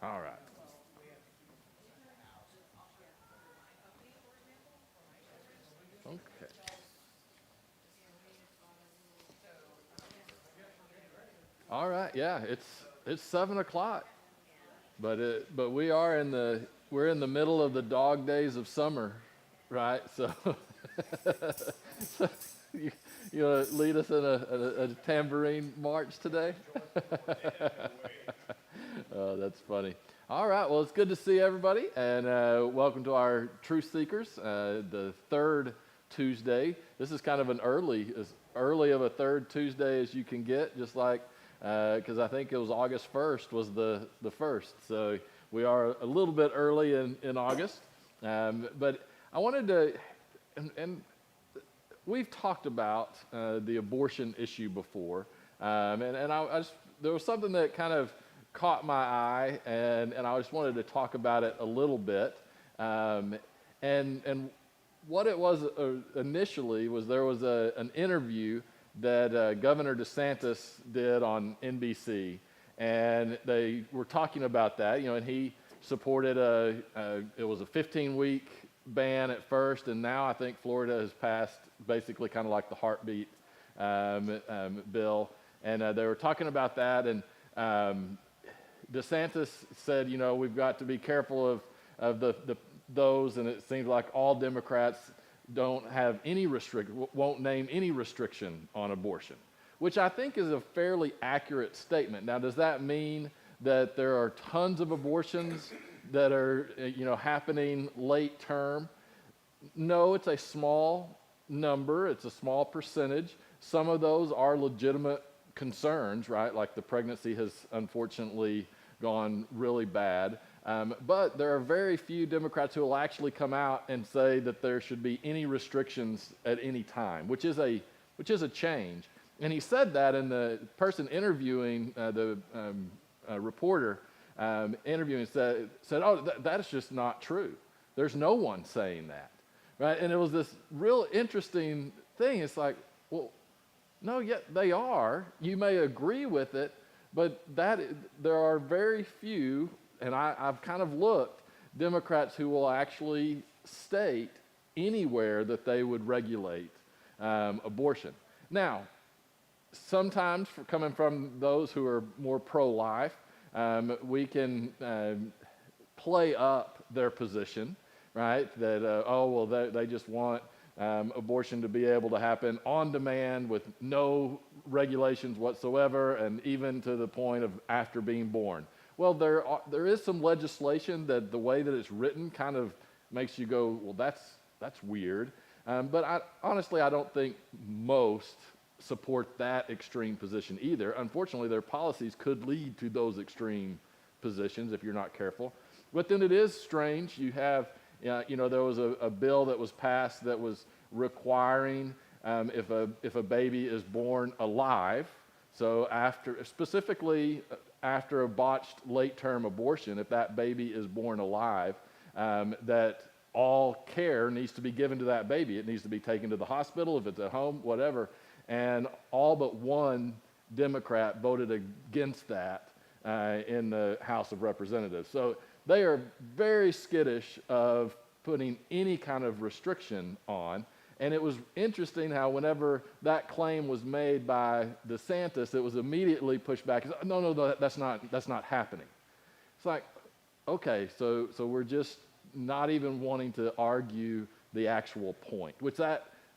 All right. Okay. All right. Yeah, it's 7 o'clock, but we're in the middle of the dog days of summer, right? So, so you, you want to lead us in a tambourine march today? Oh, that's funny. All right. Well, it's good to see everybody, and welcome to our Truth Seekers, the third Tuesday. This is kind of as early of a third Tuesday as you can get, just like because I think it was August 1st was the first. So we are a little bit early in August, but I wanted to, and we've talked about the abortion issue before, and I just there was something that kind of caught my eye, and I just wanted to talk about it a little bit. And what it was initially was there was an interview that Governor DeSantis did on NBC, and they were talking about that, and he supported it was a 15-week ban at first, and now I think Florida has passed basically kind of like the heartbeat bill, and they were talking about that, and DeSantis said, we've got to be careful of those, and it seems like all Democrats don't have any won't name any restriction on abortion, which I think is a fairly accurate statement. Now, does that mean that there are tons of abortions that are, happening late term? No, it's a small number. It's a small percentage. Some of those are legitimate concerns, right? Like the pregnancy has unfortunately gone really bad. But there are very few Democrats who will actually come out and say that there should be any restrictions at any time, which is a change. And he said that, and the person interviewing the reporter interviewing said, "Oh, that is just not true. There's no one saying that, right?" And it was this real interesting thing. It's like, well, no, yet they are. You may agree with it, but there are very few, and I've kind of looked, Democrats who will actually state anywhere that they would regulate abortion. Now, sometimes coming from those who are more pro-life, we can play up their position, right? That, they just want abortion to be able to happen on demand with no regulations whatsoever, and even to the point of after being born. Well, there is some legislation that the way that it's written kind of makes you go, well, that's weird. But honestly, I don't think most support that extreme position either. Unfortunately, their policies could lead to those extreme positions if you're not careful. But then it is strange. You have, there was a bill that was passed that was requiring if a baby is born alive, so specifically after a botched late-term abortion, if that baby is born alive, that all care needs to be given to that baby. It needs to be taken to the hospital, if it's at home, whatever. And all but one Democrat voted against that in the House of Representatives. So they are very skittish of putting any kind of restriction on. And it was interesting how whenever that claim was made by DeSantis, it was immediately pushed back. No, that's not happening. It's like, okay, so we're just not even wanting to argue the actual point, which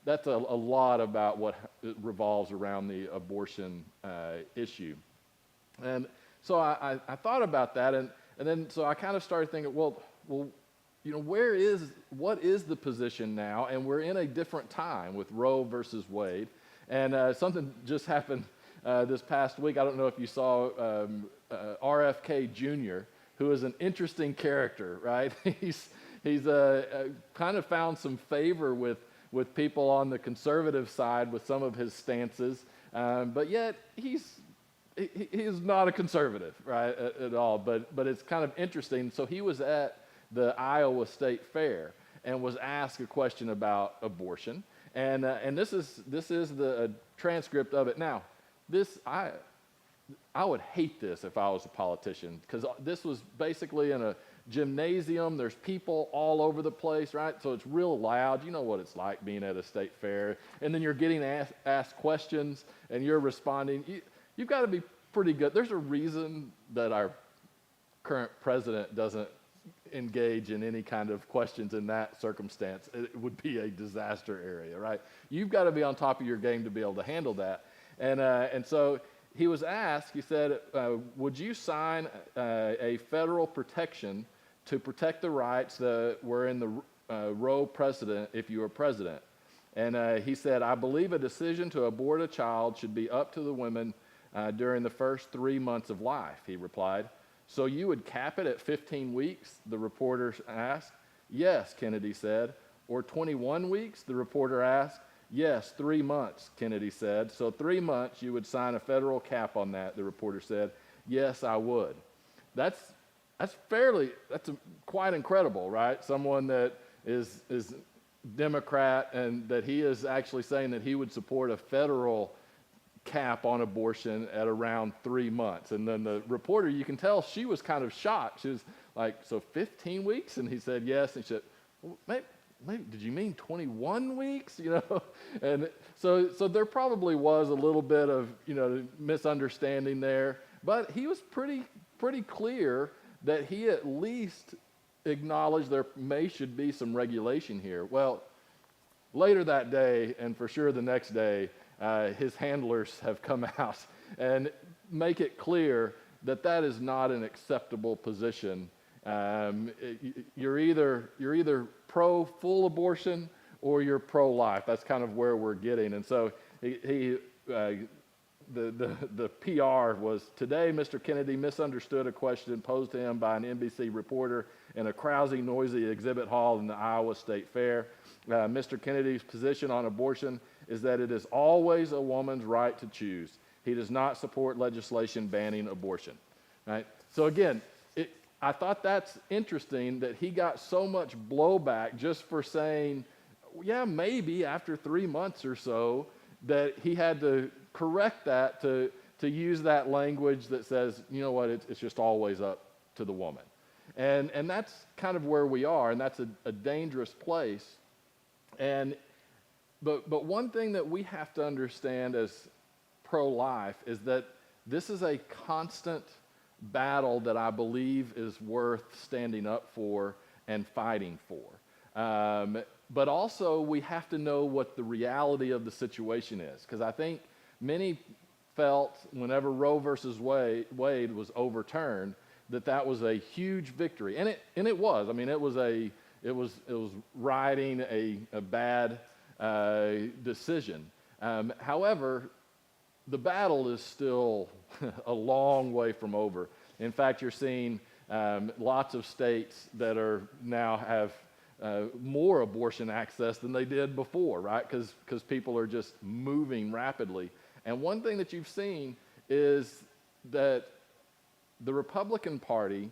that's a lot about what revolves around the abortion issue. And so I thought about that, and then so I kind of started thinking, well, what is the position now? And we're in a different time with Roe versus Wade. And something just happened this past week. I don't know if you saw RFK Jr., who is an interesting character, right? He's kind of found some favor with people on the conservative side with some of his stances, but yet he's not a conservative, right, at all. But it's kind of interesting. So he was at the Iowa State Fair and was asked a question about abortion, and this is the transcript of it. Now, I would hate this if I was a politician, because this was basically in a gymnasium. There's people all over the place, right? So it's real loud. You know what it's like being at a state fair. And then you're getting asked questions and you're responding. You've got to be pretty good. There's a reason that our current president doesn't engage in any kind of questions in that circumstance. It would be a disaster area, right? You've got to be on top of your game to be able to handle that. And so he was asked, he said, would you sign a federal protection to protect the rights that were in the Roe precedent if you were president? And he said, I believe a decision to abort a child should be up to the women during the first 3 months of life, he replied. So you would cap it at 15 weeks, the reporter asked. Yes, Kennedy said. Or 21 weeks, the reporter asked. Yes, 3 months, Kennedy said. So 3 months, you would sign a federal cap on that, the reporter said. Yes, I would. That's quite incredible, right? Someone that is Democrat, and that he is actually saying that he would support a federal cap on abortion at around 3 months. And then the reporter, you can tell she was kind of shocked. She was like, so 15 weeks? And he said, yes. And she said, well, maybe, did you mean 21 weeks? And so there probably was a little bit of, misunderstanding there. But he was pretty clear that he at least acknowledged there should be some regulation here. Well, later that day, and for sure the next day, his handlers have come out and make it clear that that is not an acceptable position. You're either pro full abortion or you're pro life. That's kind of where we're getting. And so the PR was, today Mr. Kennedy misunderstood a question posed to him by an NBC reporter in a crowded, noisy exhibit hall in the Iowa State Fair. Mr. Kennedy's position on abortion is that it is always a woman's right to choose. He does not support legislation banning abortion. Right? So again, I thought that's interesting that he got so much blowback just for saying, yeah, maybe after 3 months or so, that he had to correct that to use that language that says, you know what, it's just always up to the woman. And that's kind of where we are, and that's a dangerous place. But one thing that we have to understand as pro-life is that this is a constant battle that I believe is worth standing up for and fighting for. But also we have to know what the reality of the situation is, because I think many felt whenever Roe versus Wade was overturned that was a huge victory, and it was. I mean, it was righting a bad decision. However, the battle is still a long way from over. In fact, you're seeing lots of states that are now have more abortion access than they did before, right? Because people are just moving rapidly. And one thing that you've seen is that the Republican Party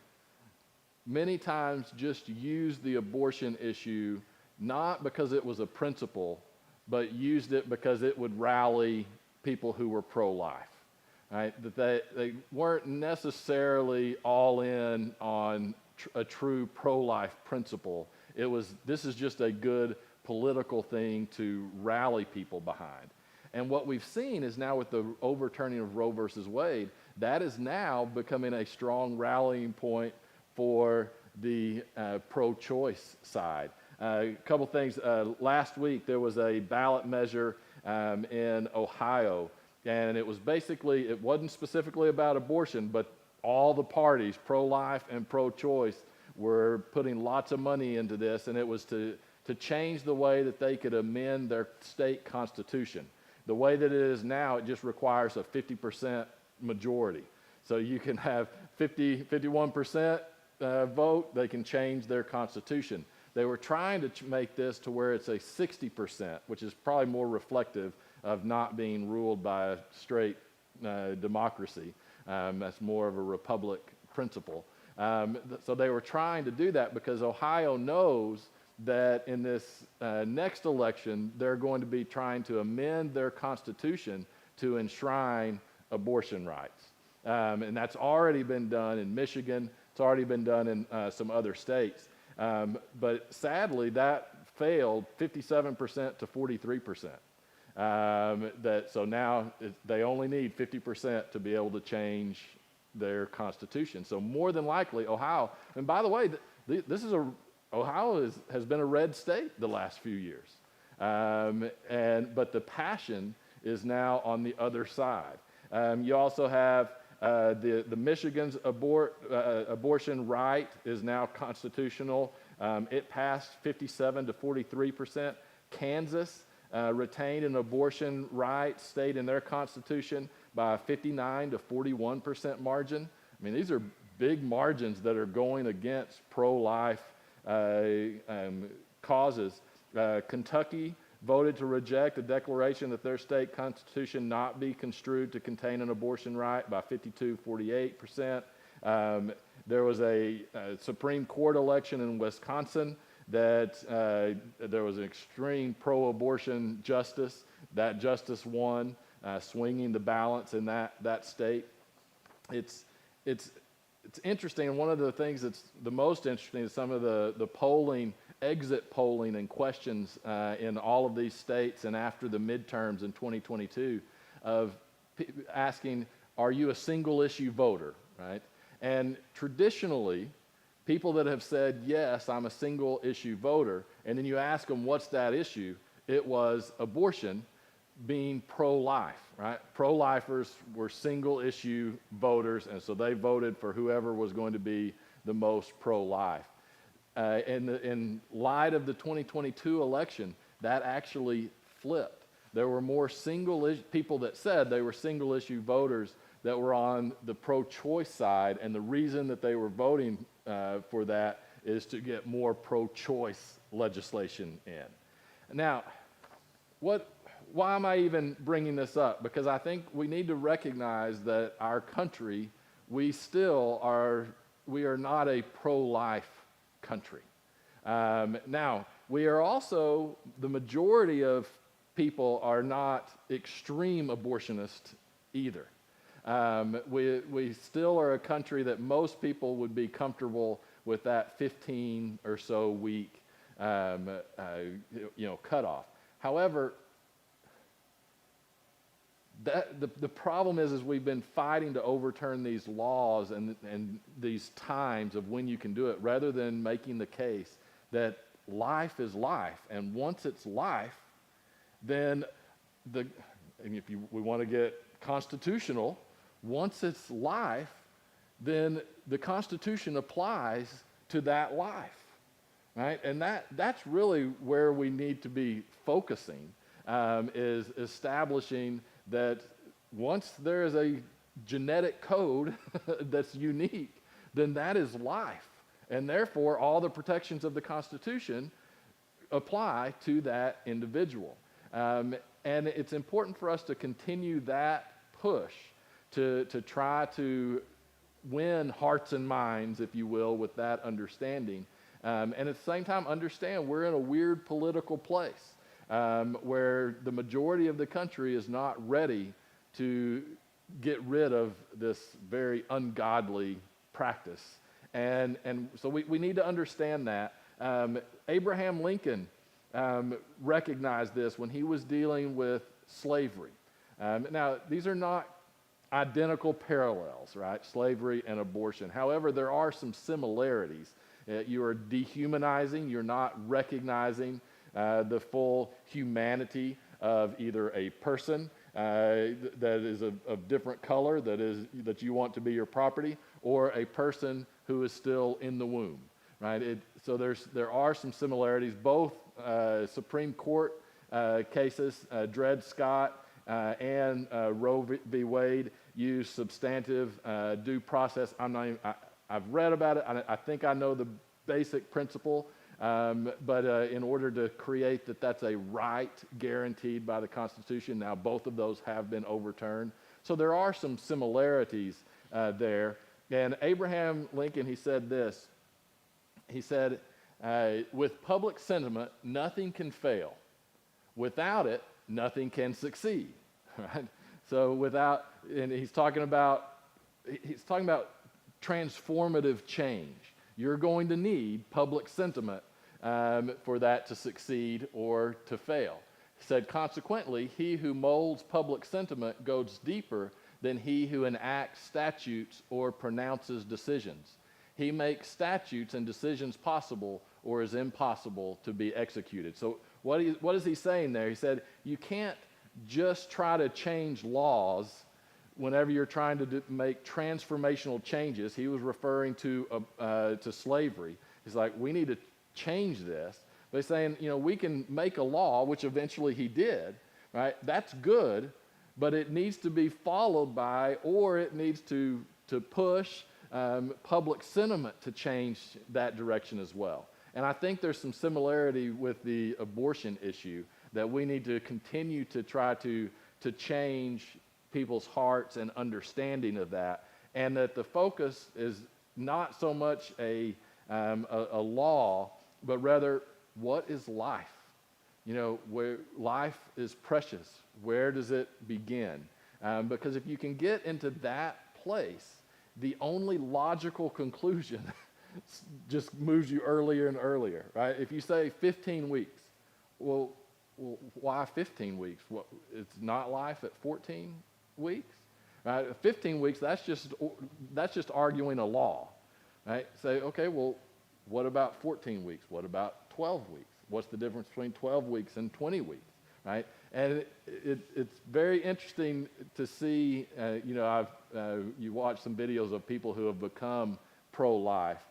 many times just used the abortion issue not because it was a principle, but used it because it would rally people who were pro-life, right? That they weren't necessarily all in on a true pro-life principle. This is just a good political thing to rally people behind. And what we've seen is now with the overturning of Roe versus Wade, that is now becoming a strong rallying point for the pro-choice side. A couple things. Last week there was a ballot measure in Ohio, and it wasn't specifically about abortion, but all the parties, pro-life and pro-choice, were putting lots of money into this, and it was to change the way that they could amend their state constitution. The way that it is now, it just requires a 50% majority. So you can have 51% vote, they can change their constitution. They were trying to make this to where it's a 60%, which is probably more reflective of not being ruled by a straight democracy. That's more of a republic principle. So they were trying to do that because Ohio knows that in this next election, they're going to be trying to amend their constitution to enshrine abortion rights. And that's already been done in Michigan. It's already been done in some other states. But sadly, that failed 57% to 43%. So now they only need 50% to be able to change their constitution. So more than likely, Ohio, and by the way, Ohio has been a red state the last few years. But the passion is now on the other side. You also have the Michigan's abortion right is now constitutional. It passed 57 to 43%. Kansas retained an abortion right, stayed in their constitution by a 59 to 41% margin. I mean, these are big margins that are going against pro-life causes. Kentucky voted to reject a declaration that their state constitution not be construed to contain an abortion right by 52-48%. There was a Supreme Court election in Wisconsin that there was an extreme pro-abortion justice. That justice won, swinging the balance in that state. It's interesting, and one of the things that's the most interesting is some of the polling, exit polling and questions in all of these states and after the midterms in 2022 of asking, are you a single issue voter, right? And traditionally, people that have said, yes, I'm a single issue voter, and then you ask them, what's that issue? It was abortion being pro-life, right? Pro-lifers were single issue voters, and so they voted for whoever was going to be the most pro-life. In light of the 2022 election, that actually flipped. There were more people that said they were single issue voters that were on the pro-choice side, and the reason that they were voting for that is to get more pro-choice legislation in. Now, why am I even bringing this up? Because I think we need to recognize that our country, we are not a pro-life country. Now, we are also, the majority of people are not extreme abortionists either. We still are a country that most people would be comfortable with that 15 or so week cutoff. However, the problem is we've been fighting to overturn these laws and these times of when you can do it, rather than making the case that life is life, and once it's life, then we want to get constitutional, once it's life, then the Constitution applies to that life, right? And that's really where we need to be focusing, is establishing that once there is a genetic code that's unique, then that is life. And therefore, all the protections of the Constitution apply to that individual. And it's important for us to continue that push to try to win hearts and minds, if you will, with that understanding. And at the same time, understand we're in a weird political place. Where the majority of the country is not ready to get rid of this very ungodly practice. And so we need to understand that. Abraham Lincoln recognized this when he was dealing with slavery. Now, these are not identical parallels, right? Slavery and abortion. However, there are some similarities. You are dehumanizing, you're not recognizing the full humanity of either a person that is of different color that you want to be your property, or a person who is still in the womb, right? So there are some similarities. Both Supreme Court cases, Dred Scott and Roe v. Wade, use substantive due process. I've read about it. I think I know the basic principle. But in order to create that's a right guaranteed by the Constitution, now both of those have been overturned. So there are some similarities there. And Abraham Lincoln, he said this. He said, with public sentiment, nothing can fail. Without it, nothing can succeed. Right? So and he's talking about he's talking about transformative change. You're going to need public sentiment for that to succeed or to fail. He said, consequently, he who molds public sentiment goes deeper than he who enacts statutes or pronounces decisions. He makes statutes and decisions possible or is impossible to be executed. So what is he saying there? He said, you can't just try to change laws whenever you're trying to make transformational changes. He was referring to slavery. He's like, we need to change this. But he's saying, we can make a law, which eventually he did, right? That's good, but it needs to be followed by, or it needs to push public sentiment to change that direction as well. And I think there's some similarity with the abortion issue, that we need to continue to try to change people's hearts and understanding of that, and that the focus is not so much a law, but rather, what is life? Where life is precious. Where does it begin? Because if you can get into that place, the only logical conclusion just moves you earlier and earlier, right? If you say 15 weeks, well, why 15 weeks? It's not life at 14 weeks, right? 15 weeks, that's just arguing a law, right? Say, okay, well, what about 14 weeks? What about 12 weeks? What's the difference between 12 weeks and 20 weeks, right? And it's very interesting to see, you watch some videos of people who have become pro-life.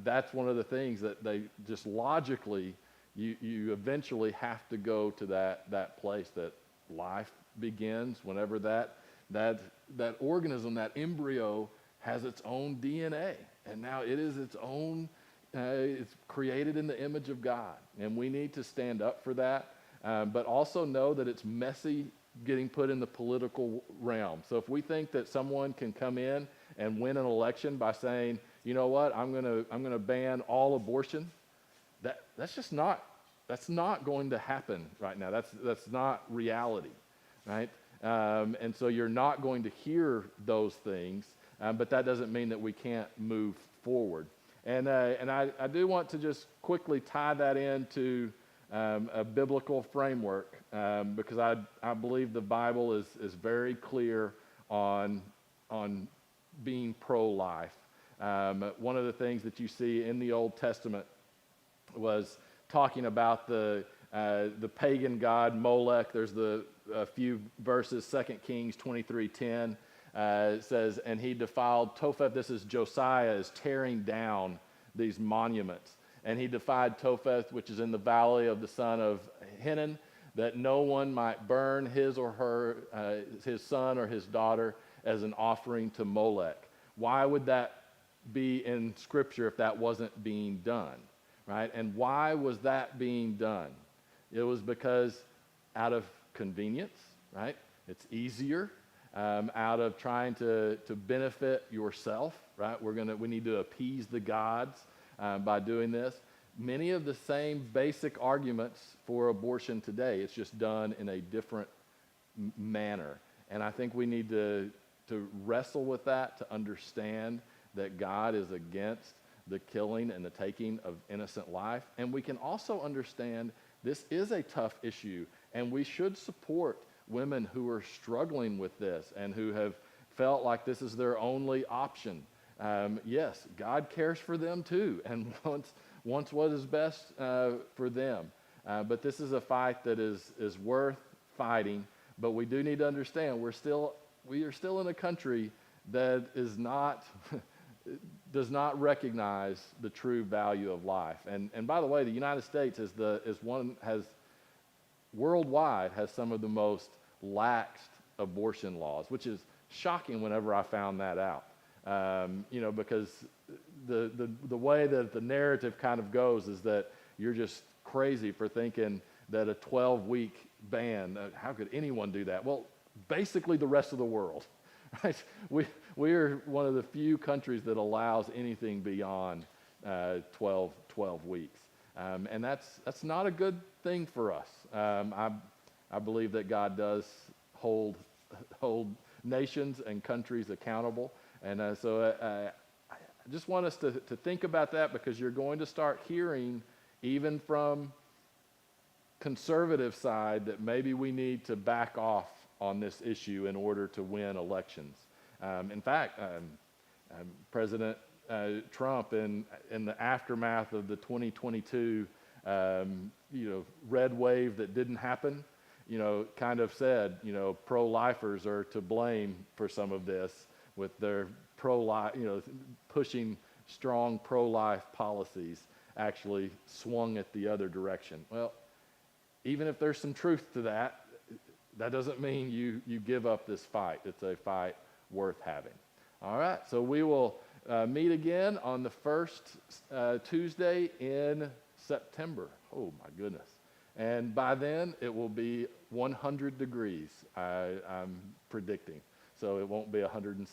That's one of the things that they just logically, you eventually have to go to that place that life begins whenever that organism, that embryo, has its own DNA. And now it is its own, it's created in the image of God. And we need to stand up for that, but also know that it's messy getting put in the political realm. So if we think that someone can come in and win an election by saying, you know what, I'm gonna ban all abortion, that's not going to happen right now. That's not reality, right? And so you're not going to hear those things, but that doesn't mean that we can't move forward. And I do want to just quickly tie that into a biblical framework, because I believe the Bible is very clear on being pro-life. One of the things that you see in the Old Testament was talking about the pagan god Molech. There's a few verses, 2 Kings 23:10. It says, and he defiled Topheth. This is Josiah is tearing down these monuments. And he defied Topheth, which is in the valley of the son of Hinnom, that no one might burn his or her, his son or his daughter as an offering to Molech. Why would that be in Scripture if that wasn't being done, right? And why was that being done? It was because out of convenience, right? It's easier. Out of trying to benefit yourself, right? We need to appease the gods by doing this. Many of the same basic arguments for abortion today, it's just done in a different manner. And I think we need to wrestle with that, to understand that God is against the killing and the taking of innocent life. And we can also understand this is a tough issue, and we should support women who are struggling with this and who have felt like this is their only option. Yes, God cares for them too, and wants what is best for them. But this is a fight that is worth fighting. But we do need to understand we are still in a country that is not does not recognize the true value of life. And by the way, the United States worldwide has some of the most laxed abortion laws, which is shocking whenever I found that out. Because the way that the narrative kind of goes is that you're just crazy for thinking that a 12-week ban, how could anyone do that? Well, basically the rest of the world, right? We are one of the few countries that allows anything beyond 12 weeks. And that's not a good thing for us. I believe that God does hold nations and countries accountable, And I just want us to think about that, because you're going to start hearing, even from conservative side, that maybe we need to back off on this issue in order to win elections. In fact, President Trump, in the aftermath of the 2022 red wave that didn't happen, kind of said, pro-lifers are to blame for some of this, with their pro-life, pushing strong pro-life policies actually swung it the other direction. Well, even if there's some truth to that, that doesn't mean you give up this fight. It's a fight worth having. All right, so we will meet again on the first Tuesday in September. Oh my goodness. And by then it will be 100 degrees, I'm predicting. So it won't be 106.